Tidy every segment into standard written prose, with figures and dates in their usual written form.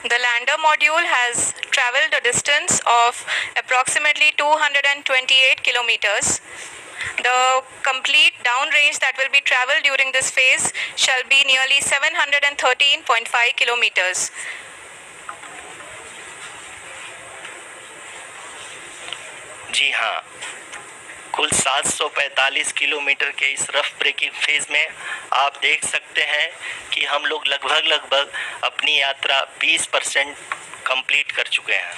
The lander module has traveled a distance of approximately 228 kilometers. The complete downrange that will be traveled during this phase shall be nearly 713.5 kilometers. जी हाँ, कुल 745 kilometre के इस rough breaking phase में आप देख सकते हैं कि हम लोग लगभग अपनी यात्रा 20% कंप्लीट कर चुके हैं।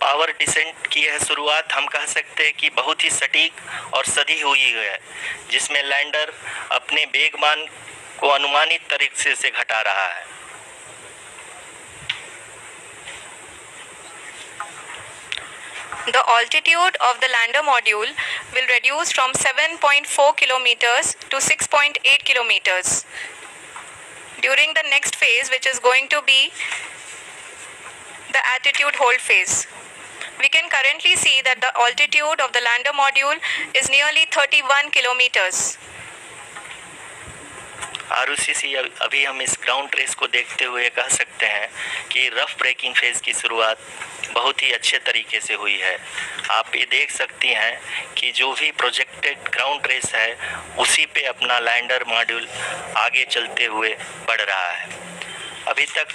पावर डिसेंट की यह शुरुआत हम कह सकते हैं कि बहुत ही सटीक और सधी हुई है, जिसमें लैंडर अपने वेगमान को अनुमानित तरीके से घटा रहा है। The altitude of the lander module will reduce from 7.4 kilometers to 6.8 kilometers. During the next phase, which is going to be the attitude hold phase. We can currently see that the altitude of the lander module is nearly 31 kilometers. Arushi, अभी हम इस ground race को देखते हुए कह सकते हैं कि रफ ब्रेकिंग फेज की शुरुआत बहुत ही अच्छे तरीके से हुई है। आप ये देख सकती हैं कि जो भी प्रोजेक्टेड ग्राउंड रेस है उसी पे अपना लैंडर मॉड्यूल आगे चलते हुए बढ़ रहा है। अभी तक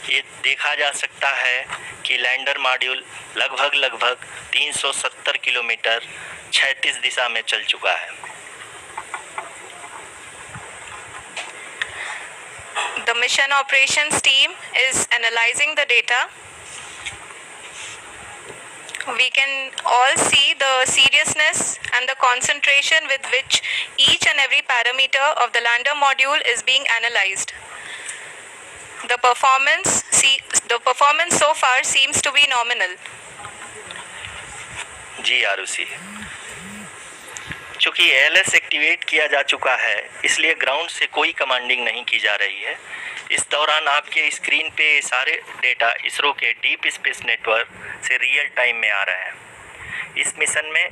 ये देखा जा सकता है कि लैंडर मॉड्यूल लगभग 370 किलोमीटर क्षैतिज दिशा में चल चुका है। The mission operations team is analyzing the data. We can all see the seriousness and the concentration with which each and every parameter of the lander module is being analyzed. The performance so far seems to be nominal. जी आरुषि, चूंकि ALS activate किया जा चुका है इसलिए ground से कोई commanding नहीं की जा रही है। इस दौरान आपके स्क्रीन पे सारे डेटा इसरो के डीप स्पेस नेटवर्क से रियल टाइम में आ रहे हैं। इस मिशन में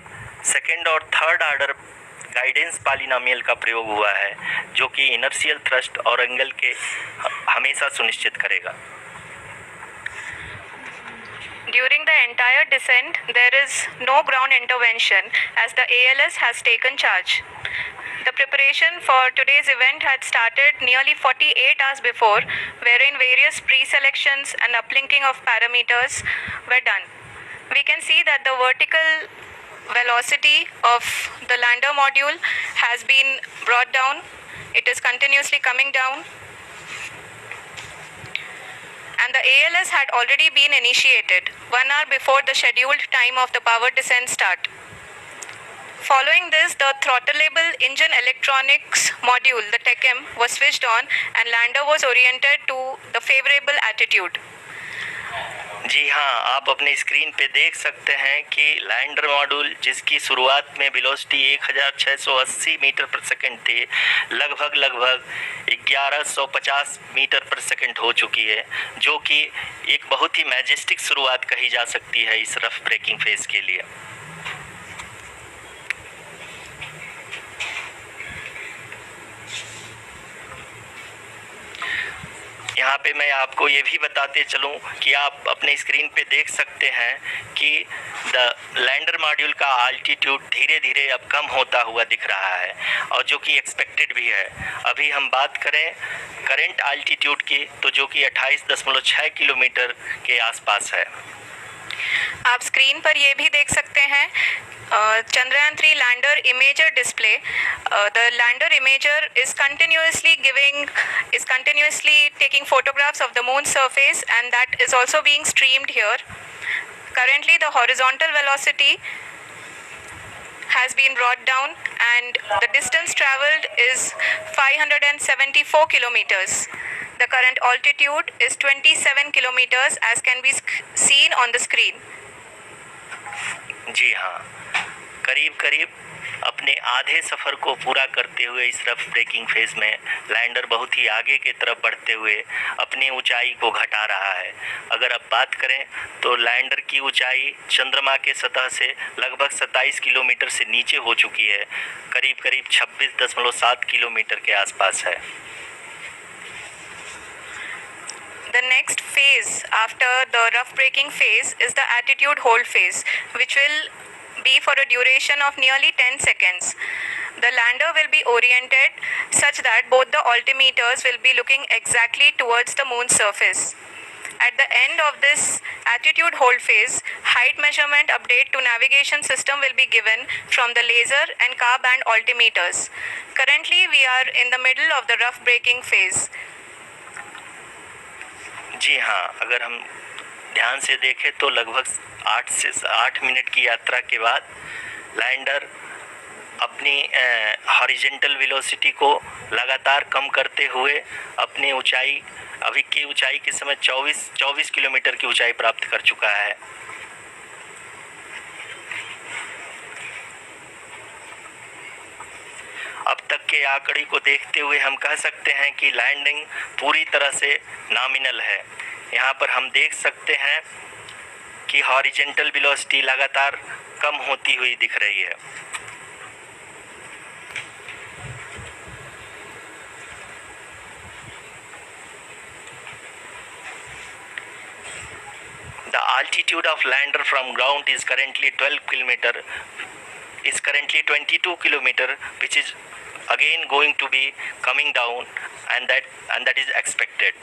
सेकेंड और थर्ड ऑर्डर गाइडेंस पॉलिनोमियल का प्रयोग हुआ है, जो कि इनर्शियल थ्रस्ट और एंगल के हमेशा सुनिश्चित करेगा। During the entire descent, there is no ground intervention as the ALS has taken charge. The preparation for today's event had started nearly 48 hours before, wherein various pre-selections and uplinking of parameters were done. We can see that the vertical velocity of the lander module has been brought down. It is continuously coming down. And the ALS had already been initiated 1 hour before the scheduled time of the power descent start. Following this, the throttleable engine electronics module, the TECM, was switched on and lander was oriented to the favorable attitude. जी हाँ, आप अपने screen पे देख सकते हैं कि lander module जिसकी शुरुआत में वेलोसिटी 1680 मीटर पर सेकंड थी, लगभग 1150 मीटर पर सेकंड हो चुकी है, जो कि एक बहुत ही मैजेस्टिक शुरुआत कही जा सकती है इस रफ ब्रेकिंग फेज के लिए। यहाँ पे मैं आपको ये भी बताते चलूँ कि आप अपने स्क्रीन पे देख सकते हैं कि द लैंडर मॉड्यूल का आल्टीट्यूड धीरे धीरे अब कम होता हुआ दिख रहा है, और जो कि एक्सपेक्टेड भी है। अभी हम बात करें करंट आल्टीट्यूड की, तो जो कि 28.6 किलोमीटर के आसपास है। आप स्क्रीन पर ये भी देख सकते हैं Chandrayaan 3 lander imager display. The lander imager is continuously taking photographs of the moon's surface, and that is also being streamed here. Currently, the horizontal velocity has been brought down, and the distance traveled is 574 kilometers. The current altitude is 27 kilometers, as can be seen on the screen. जी हाँ, करीब अपने आधे सफ़र को पूरा करते हुए इस rough breaking phase में लैंडर बहुत ही आगे की तरफ बढ़ते हुए अपनी ऊंचाई को घटा रहा है। अगर अब बात करें तो लैंडर की ऊंचाई चंद्रमा के सतह से लगभग 27 किलोमीटर से नीचे हो चुकी है, करीब करीब 26.7 किलोमीटर के आसपास है। The next phase after the rough braking phase is the attitude hold phase, which will be for a duration of nearly 10 seconds. The lander will be oriented such that both the altimeters will be looking exactly towards the moon's surface. At the end of this attitude hold phase, height measurement update to navigation system will be given from the laser and car band altimeters. Currently, we are in the middle of the rough braking phase. जी हाँ, अगर हम ध्यान से देखें तो लगभग 8 minute की यात्रा के बाद लैंडर अपनी हॉरिजॉन्टल वेलोसिटी को लगातार कम करते हुए अपनी ऊंचाई, अभी की ऊंचाई के समय 24 किलोमीटर की ऊंचाई प्राप्त कर चुका है। अब तक के आंकड़े को देखते हुए हम कह सकते हैं कि लैंडिंग पूरी तरह से नॉमिनल है। यहाँ पर हम देख सकते हैं कि हॉरिजॉन्टल वेलोसिटी लगातार कम होती हुई दिख रही है। The altitude of lander from ground is currently 22 kilometer, which is again going to be coming down, and that is expected.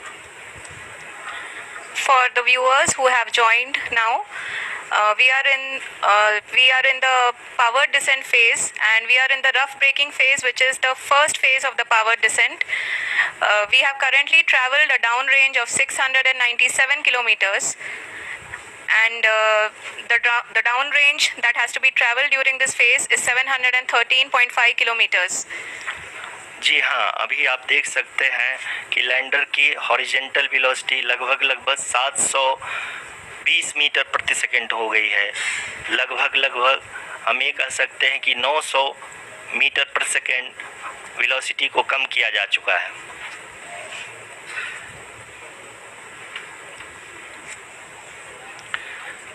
For the viewers who have joined now, we are in the powered descent phase, and we are in the rough braking phase, which is the first phase of the powered descent. We have currently traveled a downrange of 697 kilometers, and the downrange that has to be traveled during this phase is 713.5 kilometers. जी हाँ, अभी आप देख सकते हैं कि lander की horizontal velocity लगभग 720 metre प्रति सेकंड हो गई है। लगभग हम ये कह सकते हैं कि 900 मीटर प्रति सेकंड वेलोसिटी को कम किया जा चुका है।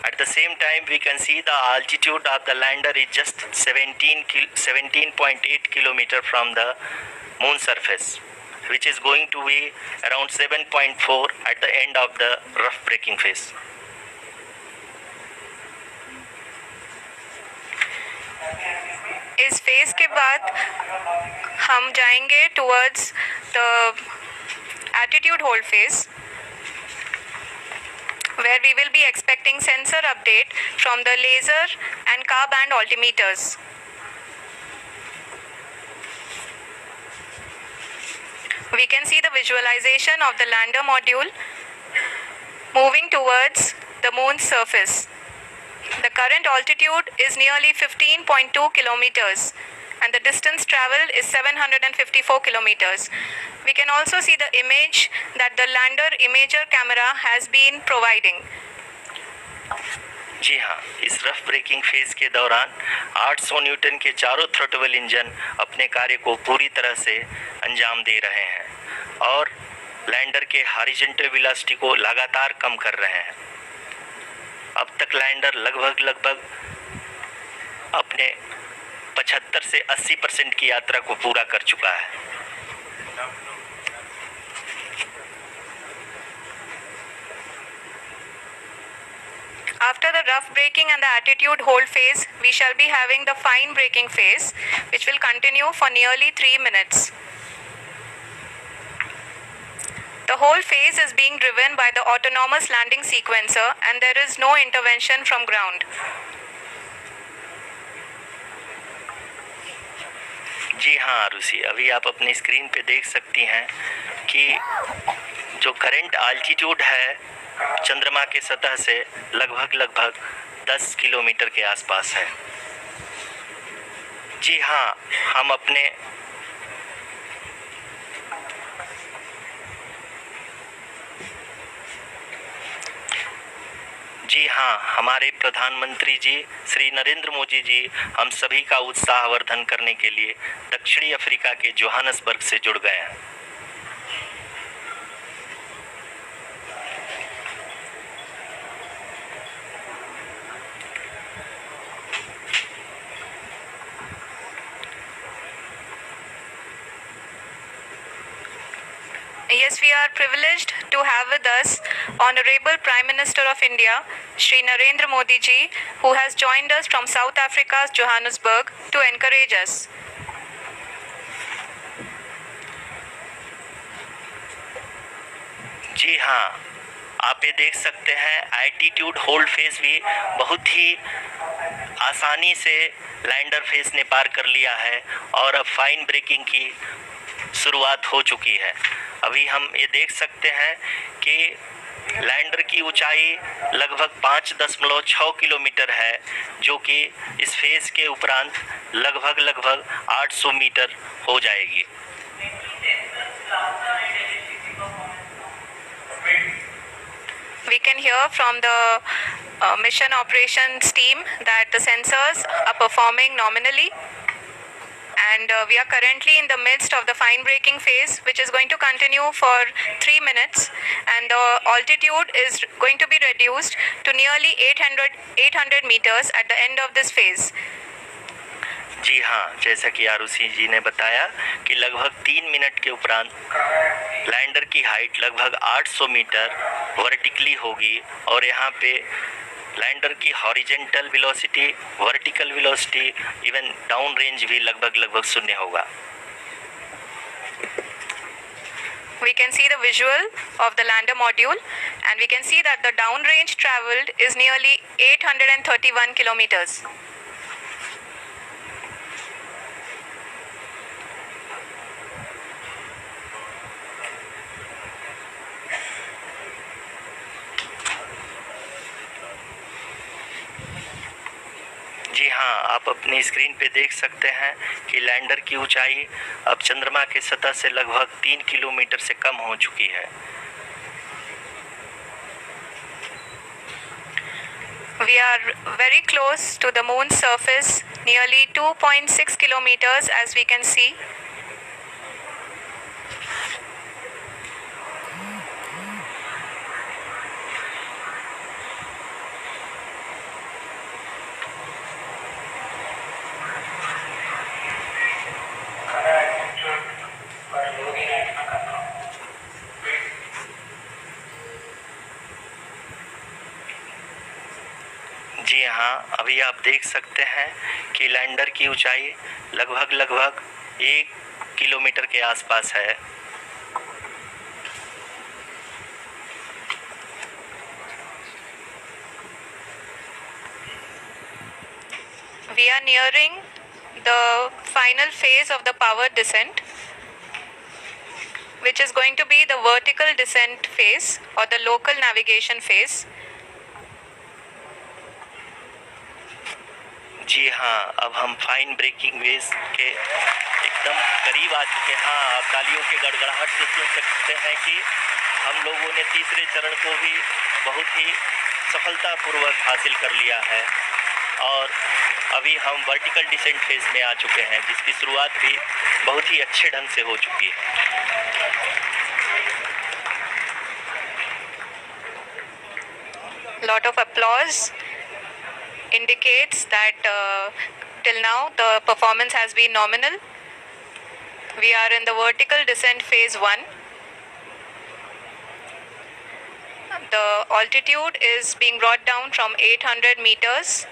At the same time, we can see the altitude of the lander is just 17.8 kilometer from the moon surface, which is going to be around 7.4 at the end of the rough braking phase. इस phase के बाद हम जाएंगे towards the attitude hold phase, where we will be expecting sensor update from the laser and car band altimeters. We can see the visualization of the lander module moving towards the moon's surface. The current altitude is nearly 15.2 kilometers, and the distance traveled is 754 kilometers. We can also see the image that the lander imager camera has been providing. जी हाँ, इस rough breaking phase के दौरान 800 Newton के चारों throttle engine अपने कार्य को पूरी तरह से अंजाम दे रहे हैं और लैंडर के हॉरिजॉन्टल वेलोसिटी को लगातार कम कर रहे हैं। अब तक लैंडर लगभग अपने 75 से 80% की यात्रा को पूरा कर चुका है। After the rough braking and the attitude hold phase, we shall be having the fine braking phase, which will continue for nearly 3 minutes. The whole phase is being driven by the autonomous landing sequencer, and there is no intervention from ground. जी हाँ आरुषि, अभी आप अपनी screen पे देख सकती हैं कि जो करंट आल्टीट्यूड है चंद्रमा के सतह से लगभग 10 किलोमीटर के आसपास है। जी हाँ, हम अपने जी हाँ, हमारे प्रधानमंत्री जी श्री नरेंद्र मोदी जी हम सभी का उत्साहवर्धन करने के लिए दक्षिणी अफ्रीका के जोहानसबर्ग से जुड़ गए हैं। Yes, we are privileged to have with us Honorable Prime Minister of India, Shri Narendra Modi ji, who has joined us from South Africa's Johannesburg to encourage us. जी हाँ, आप ये देख सकते हैं एल्टीट्यूड होल्ड फेज भी बहुत ही आसानी से लैंडर फेज ने पार कर लिया है और अब फाइन ब्रेकिंग की शुरुआत हो चुकी है। अभी हम ये देख सकते हैं कि लैंडर की ऊंचाई लगभग 5.6 किलोमीटर है, जो कि इस फेज के उपरांत लगभग 800 मीटर हो जाएगी। We can hear from the mission operations team that the sensors are performing nominally, and we are currently in the midst of the fine braking phase, which is going to continue for 3 minutes, and the altitude is going to be reduced to nearly 800 meters at the end of this phase. जी हाँ, जैसा कि आरुषि जी ने बताया कि लगभग 3 minute के उपरांत lander की हाइट लगभग 800 मीटर वर्टिकली होगी और यहाँ पे लैंडर की horizontal velocity, vertical velocity, even down range भी लगभग शून्य होगा। We can see the visual of the lander module, and we can see that the down range traveled is nearly 831 kilometers. जी हाँ, आप अपनी स्क्रीन पे देख सकते हैं कि लैंडर की ऊंचाई अब चंद्रमा के सतह से लगभग 3 किलोमीटर से कम हो चुकी है। We are very close to the moon's surface, nearly 2.6 kilometers, as we can see. जी हाँ, अभी आप देख सकते हैं कि लैंडर की ऊंचाई लगभग 1 किलोमीटर के आसपास है। We are nearing the final phase of the power descent, which is going to be the vertical descent phase or the local navigation phase. जी हाँ, अब हम फाइन ब्रेकिंग वेज के एकदम करीब आ चुके हैं। हाँ, आप तालियों के गड़गड़ाहट से सुन सकते हैं कि हम लोगों ने तीसरे चरण को भी बहुत ही सफलतापूर्वक हासिल कर लिया है और अभी हम वर्टिकल डिसेंट फेज में आ चुके हैं, जिसकी शुरुआत भी बहुत ही अच्छे ढंग से हो चुकी है। Lot of applause indicates that till now the performance has been nominal. We are in the vertical descent phase 1. The altitude is being brought down from 800 meters,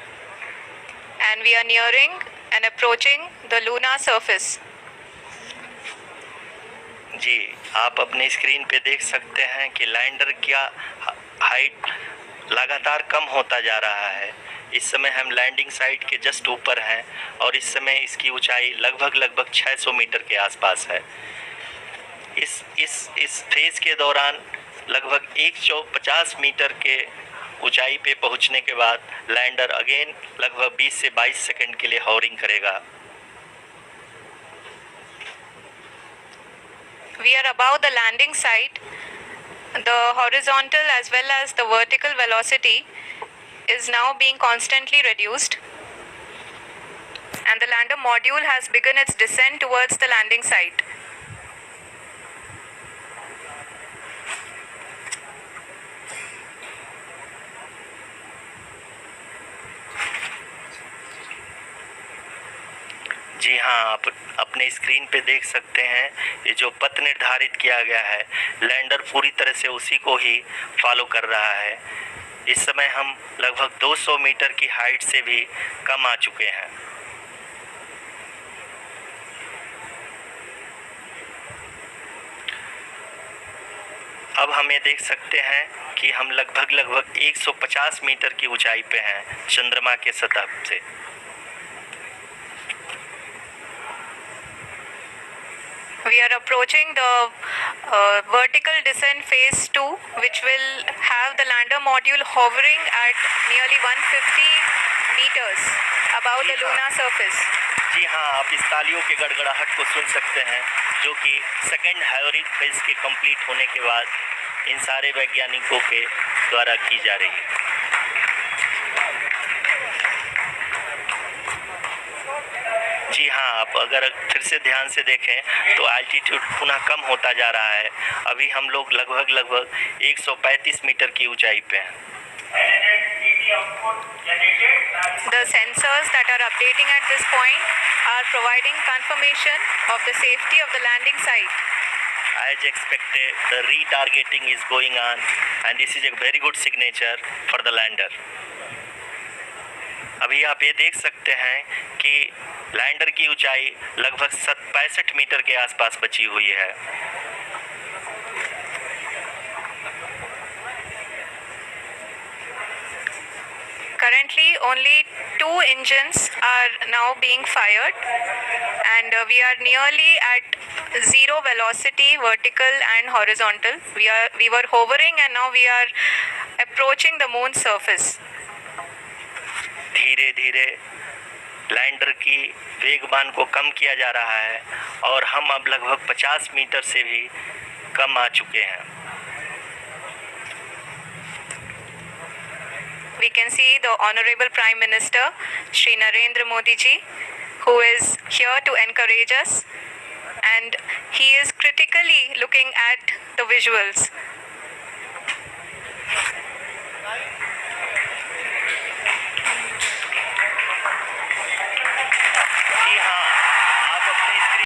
and we are nearing and approaching the lunar surface. जी, आप अपने screen पे देख सकते हैं कि lander का height लगातार कम होता जा रहा है। इस समय हम लैंडिंग साइट के जस्ट ऊपर हैं और इस समय इसकी ऊंचाई लगभग 600 मीटर के आसपास है। इस फेज के दौरान लगभग 150 मीटर के ऊंचाई पे पहुंचने के बाद लैंडर अगेन लगभग 20 से 22 सेकंड के लिए हॉवरिंग करेगा। We are above the landing site. The horizontal as well as the vertical velocity is now being constantly reduced, and the lander module has begun its descent towards the landing site. जी हाँ, आप अपने screen पे देख सकते हैं ये जो पथ निर्धारित किया गया है, लैंडर पूरी तरह से उसी को ही फॉलो कर रहा है। इस समय हम लगभग 200 मीटर की हाइट से भी कम आ चुके हैं। अब हम ये देख सकते हैं कि हम लगभग 150 मीटर की ऊंचाई पे हैं चंद्रमा के सतह से। We are approaching the vertical descent phase 2, which will have the lander module hovering at nearly 150 meters above the lunar surface. जी हाँ, आप इस तालियों के गड़गड़ाहट को सुन सकते हैं, जो कि सेकेंड हायोरिक फेज के कंप्लीट होने के बाद इन सारे वैज्ञानिकों के द्वारा की जा रही है। जी हाँ, आप अगर फिर से ध्यान से देखें तो एल्टीट्यूड पुनः कम होता जा रहा है। अभी हम लोग लगभग 135 मीटर की ऊंचाई पे हैं। The sensors that are updating at this point are providing confirmation of the safety of the landing site. As expected, the retargeting is going on, and this is a very good signature for the lander. अभी आप ये देख सकते हैं कि lander की ऊंचाई लगभग 65 मीटर के आसपास बची हुई है। Currently, only 2 engines are now being fired, and we are nearly at zero velocity, vertical and horizontal. We were hovering, and now we are approaching the moon's surface. धीरे धीरे लैंडर की वेगमान को कम किया जा रहा है और हम अब लगभग 50 मीटर से भी कम आ चुके हैं। We can see the Honorable Prime Minister, Shri Narendra Modi ji, who is here to encourage us, and he is critically looking at the visuals.